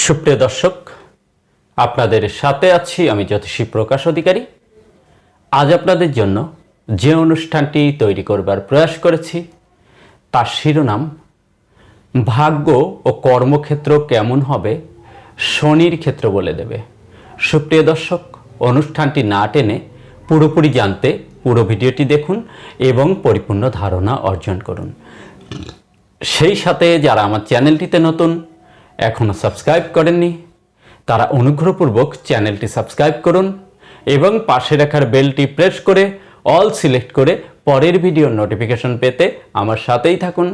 সুপ্রিয় দর্শক, আপনাদের সাথে আছি আমি জ্যোতিষী প্রকাশ অধিকারী। আজ আপনাদের জন্য যে অনুষ্ঠানটি তৈরি করবার প্রয়াস করেছি তার শিরোনাম ভাগ্য ও কর্মক্ষেত্র কেমন হবে শনির ক্ষেত্র বলে দেবে। সুপ্রিয় দর্শক, অনুষ্ঠানটি না টেনে পুরোপুরি জানতে পুরো ভিডিওটি দেখুন এবং পরিপূর্ণ ধারণা অর্জন করুন। সেই সাথে যারা আমার চ্যানেলটিতে নতুন, এখনও সাবস্ক্রাইব করেননি, তারা অনুগ্রহপূর্বক চ্যানেলটি সাবস্ক্রাইব করুন এবং পাশে রাখার বেলটি প্রেস করে অল সিলেক্ট করে পরের ভিডিওর নোটিফিকেশন পেতে আমার সাথেই থাকুন।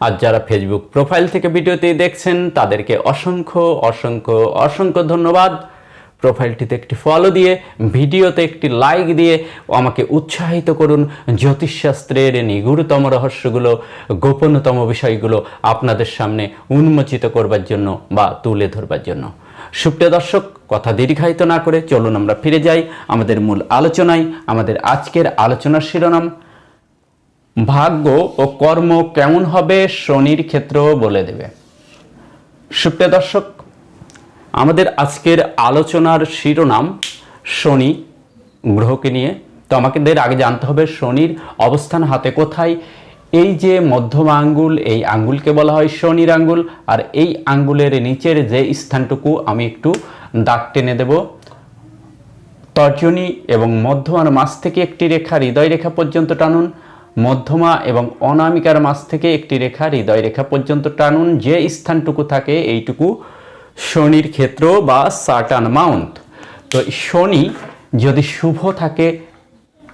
আর যারা ফেসবুক প্রোফাইল থেকে ভিডিওটি দেখছেন তাদেরকে অসংখ্য অসংখ্য অসংখ্য ধন্যবাদ। প্রোফাইলটিতে একটি ফলো দিয়ে, ভিডিওতে একটি লাইক দিয়ে আমাকে উৎসাহিত করুন জ্যোতিষশাস্ত্রের নিগূঢ়তম রহস্যগুলো, গোপনতম বিষয়গুলো আপনাদের সামনে উন্মোচিত করবার জন্য বা তুলে ধরবার জন্য। সুপ্রিয় দর্শক, কথা দীর্ঘায়িত না করে চলুন আমরা ফিরে যাই আমাদের মূল আলোচনায়। আমাদের আজকের আলোচনার শিরোনাম ভাগ্য ও কর্ম কেমন হবে শনির ক্ষেত্র বলে দেবে। সুপ্রিয় দর্শক, আমাদের আজকের আলোচনার শিরোনাম শনি গ্রহকে নিয়ে। তো আমাদের আগে জানতে হবে শনির অবস্থান হাতে কোথায়। এই যে মধ্যম আঙ্গুল, এই আঙ্গুলকে বলা হয় শনির আঙ্গুল। আর এই আঙ্গুলের নিচের যে স্থানটুকু আমি একটু দাগ টেনে দেব, তর্জনী এবং মধ্যমার মাঝ থেকে একটি রেখা হৃদয় রেখা পর্যন্ত টানুন। মধ্যমা এবং অনামিকার মাঝ থেকে একটি রেখা হৃদয় রেখা পর্যন্ত টানুন। যে স্থানটুকু থাকে এইটুকু শনির ক্ষেত্র বা সাটার্ন মাউন্ট। তো শনি যদি শুভ থাকে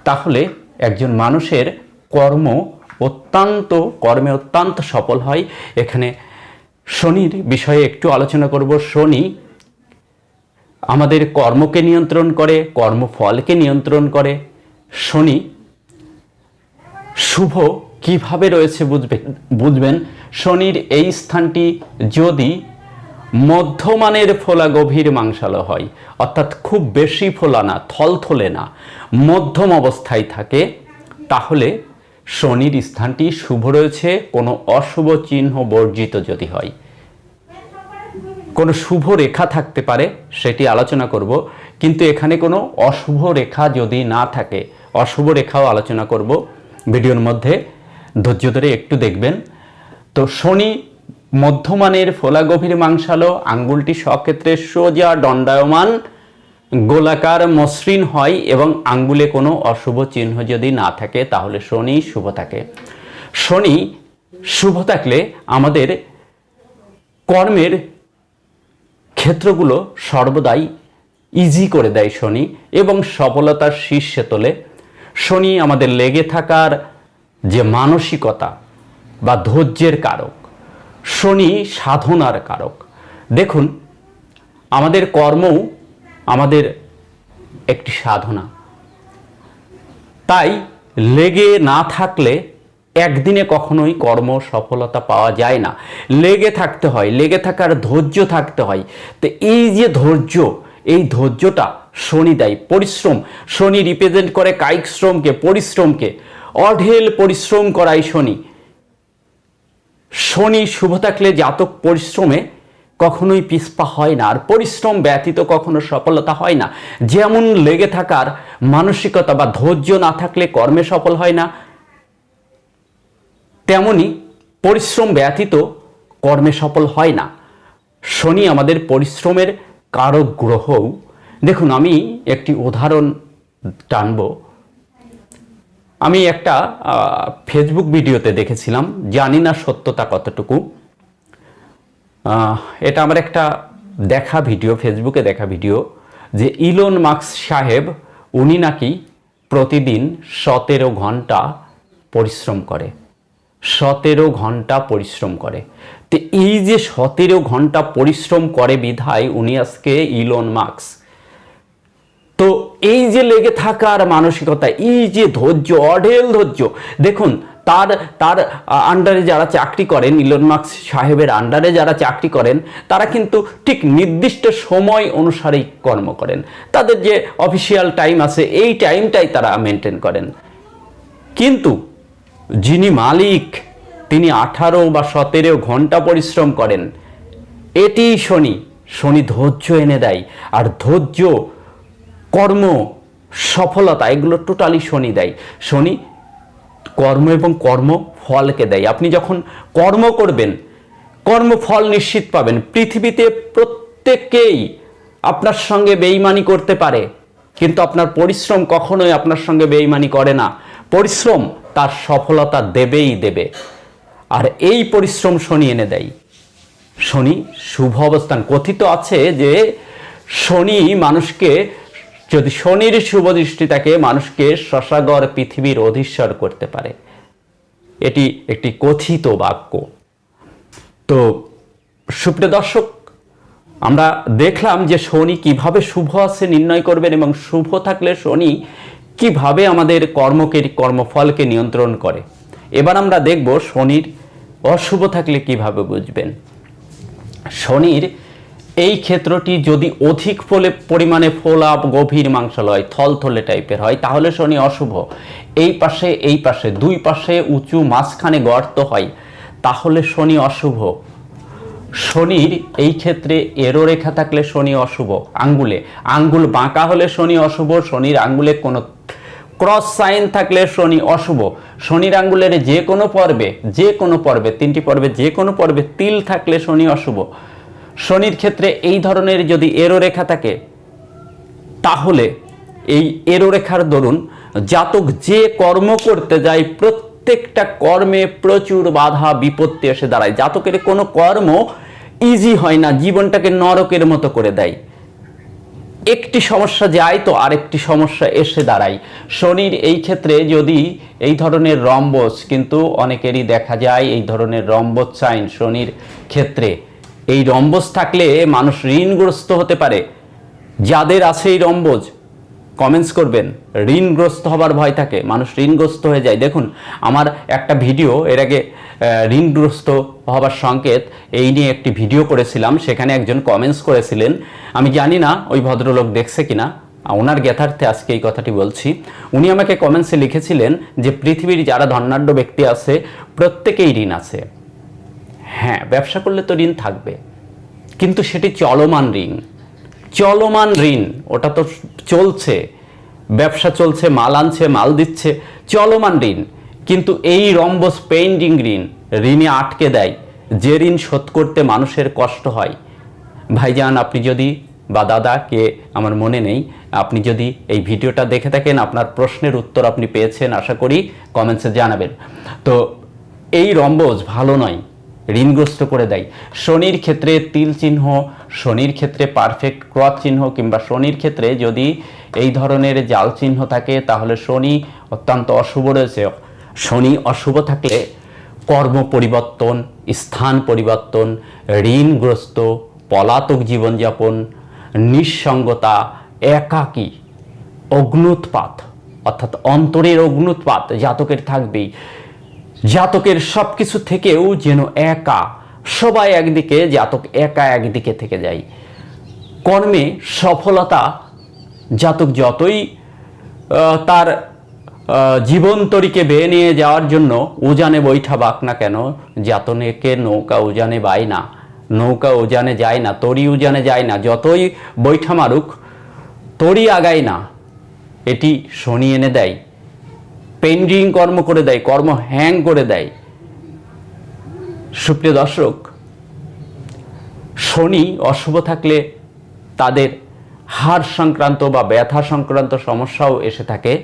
তাহলে একজন মানুষের কর্মে অত্যন্ত সফল হয়। এখানে শনির বিষয়ে একটু আলোচনা করব। শনি আমাদের কর্মকে নিয়ন্ত্রণ করে, কর্মফলকে নিয়ন্ত্রণ করে। শনি শুভ কিভাবে রয়েছে বুঝবেন। শনির এই স্থানটি যদি মধ্যমানের ফোলা গভীর মাংসালো হয়, অর্থাৎ খুব বেশি ফোলা না, থলথলে না, মধ্যম অবস্থায় থাকে, তাহলে শনির স্থানটি শুভ রয়েছে। কোনো অশুভ চিহ্ন বর্জিত যদি হয়, কোনো শুভ রেখা থাকতে পারে, সেটি আলোচনা করব। কিন্তু এখানে কোনো অশুভ রেখা যদি না থাকে, অশুভ রেখাও আলোচনা করব ভিডিওর মধ্যে, ধৈর্য ধরে একটু দেখবেন। তো শনি মধ্যমানের ফোলা গভীর মাংসালো, আঙ্গুলটি সক্ষেত্রে সোজা দণ্ডায়মান গোলাকার মসৃণ হয় এবং আঙ্গুলে কোনো অশুভ চিহ্ন যদি না থাকে তাহলে শনি শুভ থাকে। শনি শুভ থাকলে আমাদের কর্মের ক্ষেত্রগুলো সর্বদাই ইজি করে দেয় শনি এবং সফলতার শীর্ষে তোলে। শনি আমাদের লেগে থাকার যে মানসিকতা বা ধৈর্যের কারক, শনি সাধনার কারক। দেখুন, আমাদের কর্মও আমাদের একটি সাধনা। তাই লেগে না থাকলে একদিনে কখনোই কর্ম সফলতা পাওয়া যায় না। লেগে থাকতে হয়, লেগে থাকার ধৈর্য থাকতে হয়। তো এই যে ধৈর্য, এই ধৈর্যটা শনি দেয়। পরিশ্রম, শনি রিপ্রেজেন্ট করে কায়িক শ্রমকে, পরিশ্রমকে, অঢেল পরিশ্রম করায় শনি। শনি শুভ থাকলে জাতক পরিশ্রমে কখনোই পিছপা হয় না, আর পরিশ্রম ব্যতীত কখনো সফলতা হয় না। যেমন লেগে থাকার মানসিকতা বা ধৈর্য না থাকলে কর্মে সফল হয় না, তেমনি পরিশ্রম ব্যতীত কর্মে সফল হয় না। শনি আমাদের পরিশ্রমের কারক গ্রহ। দেখুন, আমি একটি উদাহরণ টানব। আমি একটা ফেসবুক ভিডিওতে দেখেছিলাম, জানি না সত্যতা কতটুকু। এটা আমার একটা দেখা ভিডিও, ফেসবুকে দেখা ভিডিও, যে ইলন মাস্ক সাহেব উনি নাকি প্রতিদিন 17 ঘন্টা পরিশ্রম করে, 17 ঘন্টা পরিশ্রম করে। তো এই যে 17 ঘন্টা পরিশ্রম করে বিধায় উনি আজকে ইলন মাস্ক। তো এই যে লেগে থাকার মানসিকতা, এই যে ধৈর্য, অঢেল ধৈর্য। দেখুন, তার আন্ডারে যারা চাকরি করেন, ইলন মাস্ক সাহেবের আন্ডারে যারা চাকরি করেন, তারা কিন্তু ঠিক নির্দিষ্ট সময় অনুসারেই কর্ম করেন। তাদের যে অফিসিয়াল টাইম আছে, এই টাইমটাই তারা মেনটেন করেন। কিন্তু যিনি মালিক, তিনি 18 বা 17 ঘন্টা পরিশ্রম করেন। এটি শনি, শনি ধৈর্য এনে দেয়, আর ধৈর্য, কর্ম, সফলতা এগুলো টোটালি শনি দেয়। শনি কর্ম এবং কর্ম ফলকে দেয়। আপনি যখন কর্ম করবেন, কর্মফল নিশ্চিত পাবেন। পৃথিবীতে প্রত্যেকেই আপনার সঙ্গে বেইমানি করতে পারে, কিন্তু আপনার পরিশ্রম কখনোই আপনার সঙ্গে বেইমানি করে না। পরিশ্রম তার সফলতা দেবেই দেবে, আর এই পরিশ্রম শনি এনে দেয়। শনি শুভ অবস্থান, কথিত আছে যে শনি মানুষকে, যদি শনির শুভ দৃষ্টি থাকে, মানুষকে শশাগর পৃথিবীর অধীশ্বর করতে পারে। এটি একটি কথিত বাক্য। তো সুপ্রিয় দর্শক, আমরা দেখলাম যে শনি কিভাবে শুভ আছে নির্ণয় করবেন, এবং শুভ থাকলে শনি কিভাবে আমাদের কর্মফলকে নিয়ন্ত্রণ করে। এবার আমরা দেখব শনির অশুভ থাকলে কিভাবে বুঝবেন। শনির এই ক্ষেত্রটি যদি অধিক পরিমাণে ফোলা, গভীর মাংসলয়, থলথলে টাইপের হয়, তাহলে শনি অশুভ। এই পাশে দুই পাশে উঁচু, মাঝখানে গর্ত হয়, তাহলে শনি অশুভ। শনির এই ক্ষেত্রে এরো রেখা থাকলে শনি অশুভ। আঙ্গুল বাঁকা হলে শনি অশুভ। শনির আঙ্গুলে কোনো ক্রস সাইন থাকলে শনি অশুভ। শনির আঙ্গুলের যে কোনো পর্বে 3টি পর্বে যে কোনো পর্বে তিল থাকলে শনি অশুভ। শনির ক্ষেত্রে এই ধরনের যদি এরো রেখা থাকে, তাহলে এই এরো রেখার দরুন জাতক যে কর্ম করতে যায়, প্রত্যেকটা কর্মে প্রচুর বাধা বিপত্তি এসে দাঁড়ায়। জাতকের কোনো কর্ম ইজি হয় না, জীবনটাকে নরকের মতো করে দেয়। একটি সমস্যা যায় তো আরেকটি সমস্যা এসে দাঁড়ায়। শনির এই ক্ষেত্রে যদি এই ধরনের রম্বস, কিন্তু অনেকেরই দেখা যায় এই ধরনের রম্বস সাইন শনির ক্ষেত্রে, এই রম্বস থাকলে মানুষ ঋণগ্রস্ত হতে পারে। যাদের আছে এই রম্বস কমেন্টস করবেন। ঋণগ্রস্ত হবার ভয় থাকে, মানুষ ঋণগ্রস্ত হয়ে যায়। দেখুন, আমার একটা ভিডিও এর আগে ঋণগ্রস্ত হবার সংকেত এই নিয়ে একটি ভিডিও করেছিলাম, সেখানে একজন কমেন্টস করেছিলেন। আমি জানি না ওই ভদ্রলোক দেখছে কিনা, ওনার জ্ঞাতার্থে আজকে এই কথাটি বলছি। উনি আমাকে কমেন্টসে লিখেছিলেন যে পৃথিবীর যারা ধনাঢ্য ব্যক্তি আছে প্রত্যেকেই ঋণ আছে। হ্যাঁ, ব্যবসা করলে তো ঋণ থাকবে, কিন্তু সেটি চলমান ঋণ, ওটা তো চলছে, ব্যবসা চলছে, মাল আনছে, মাল দিচ্ছে, চলমান ঋণ। কিন্তু এই রম্বস পেন্ডিং ঋণে আটকে দেয়, যে ঋণ শোধ করতে মানুষের কষ্ট হয়। ভাইজান, আপনি যদি, বা দাদা কে আমার মনে নেই, আপনি যদি এই ভিডিওটা দেখে থাকেন, আপনার প্রশ্নের উত্তর আপনি পেয়েছেন আশা করি, কমেন্টসে জানাবেন। তো এই রম্বস ভালো নয়, ঋণগ্রস্ত করে দেয়। শনির ক্ষেত্রে তিল চিহ্ন, শনির ক্ষেত্রে পারফেক্ট ক্রস চিহ্ন, কিংবা শনির ক্ষেত্রে যদি এই ধরনের জাল চিহ্ন থাকে, তাহলে শনি অত্যন্ত অশুভ রয়েছে। শনি অশুভ থাকলে কর্ম পরিবর্তন, স্থান পরিবর্তন, ঋণগ্রস্ত, পলাতক জীবনযাপন, নিঃসঙ্গতা, একাকী, অগ্ন্যুৎপাত, অর্থাৎ অন্তরের অগ্ন্যুৎপাত জাতকের থাকবেই। জাতকের সব কিছু থেকেও যেন একা, সবাই একদিকে, জাতক একা একদিকে থেকে যায়। কর্মে সফলতা, জাতক যতই তার জীবন তরিকে বেয়ে নিয়ে যাওয়ার জন্য উজানে বৈঠা বাক না কেন, জাতকে নৌকা উজানে বায় না, নৌকা উজানে যায় না, তরি উজানে যায় না, যতই বৈঠা মারুক তরি আগায় না। এটি শনি এনে দেয়, পেন্ডিং কর্ম করে দেয়, কর্ম হ্যাং করে দেয়। সুপ্রিয় দর্শক, শনি অশুভ থাকলে তাদের হাড় সংক্রান্ত বা ব্যথা সংক্রান্ত সমস্যাও এসে থাকে।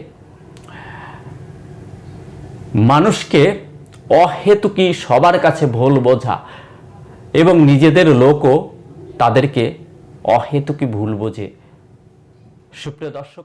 মানুষকে অহেতুকি সবার কাছে ভুল বোঝা, এবং নিজেদের লোকও তাদেরকে অহেতুকি ভুল বোঝে। সুপ্রিয় দর্শক,